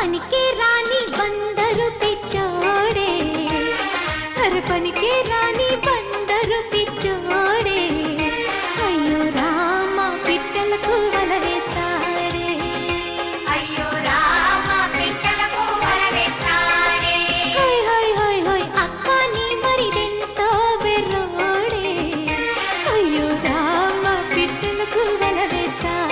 పనికే రాని బందరు పిచ్చోడే, హర పనికే రాని బందరు పిచ్చోడే, అయ్యో రామ పిట్టలకు వల వేస్తాడే, అయ్యో రామ పిట్టలకు వల వేస్తాడే. హోయ్ హోయ్ హోయ్ హోయ్ అక్క నీ మరిదెంతో బెర్రోడే, అయ్యో రామ పిట్టలకు వల వేస్తాడే.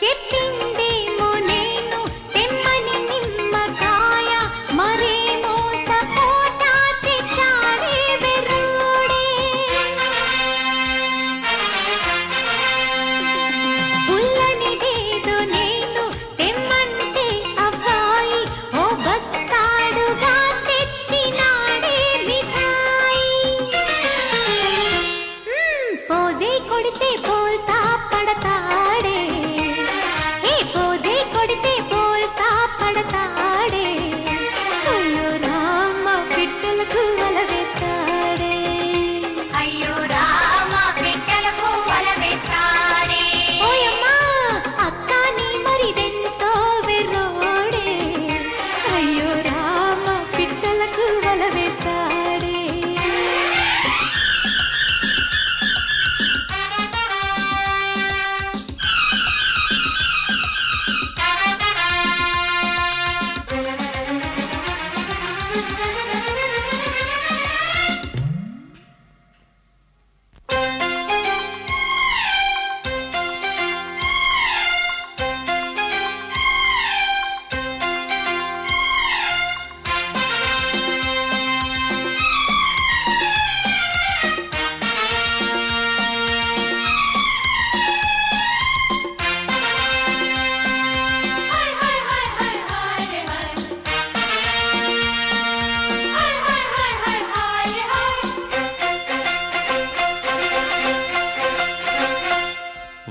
చెప్పిందేమో నేను తెమ్మని నిమ్మకాయ, మరేమో సపోటా తెచ్చాడే బెర్రోడే. పుల్లనిదేదో నేను తెమ్మంటే అబ్బాయి ఓ బస్తాడుగా తెచ్చినాడే మిఠాయి. పోజే కొడితే బోల్తా పడతాడే, ఏ పోజే కొడితే బోల్తా పడతాడే, అయ్యో రామ పిట్టలకు వల వేస్తాడే, అయ్యో రామ పిట్టలకు వల వేస్తాడే. ఓయమ్మా అక్క నీ మరిదెంతో బెర్రోడే, అయ్యో రామ పిట్టలకు వల వేస్తాడే.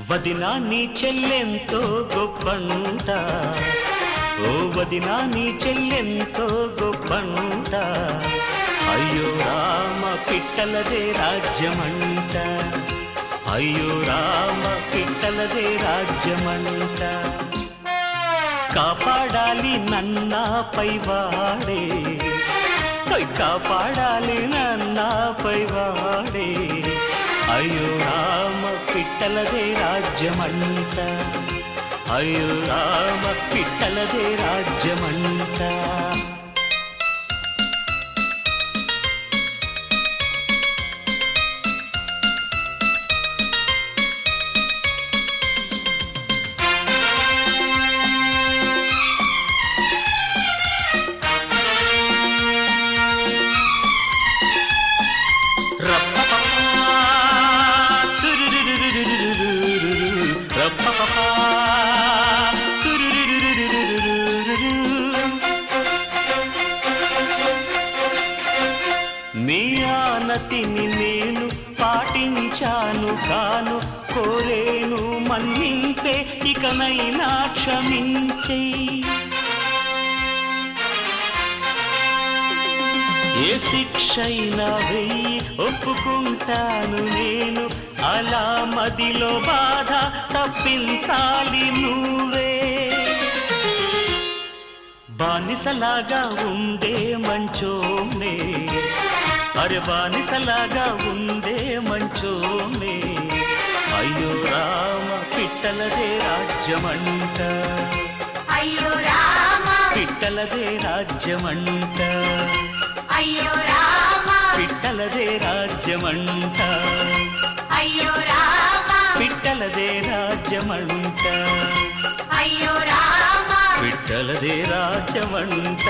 వదినా నీ చెల్లెంతో గొప్పంట, ఓ వదినా నీ చెల్లెంతో గొప్పంట, అయ్యో రామ పిట్టలదే రాజ్యమంట, అయ్యో రామ పిట్టలదే రాజ్యమంట. కాపాడాలి నన్నాపై వాడే, కాపాడాలి నన్నాపై వాడే, అయ్యో రామ పిట్టలదే రాజ్యమంట, అయ్యో రామ పిట్టలదే రాజ్యమంట. నీ ఆనతిని నేను పాటించాను కాను, కోరేను మన్నింపే ఇకనైనా క్షమించేయి. ఏ శిక్షైనా వెయ్యి ఒప్పుకుంటాను నేను, అలా మదిలో బాధ తప్పించాలి నువ్వే. బానిసలాగా ఉండే మంచోనే, అరే బానిసలాగా ఉండే మంచోనే, అయ్యో రామ పిట్టలదే రాజ్యమంట, అయ్యో రామ పిట్టలదే రాజ్యమంట, అయ్యో రామ పిట్టలదే రాజ్యమంట అయ్యో రామ పిట్టలదే రాజ్యమంట అయ్యో రామ పిట్టలదే రాజ్యమంట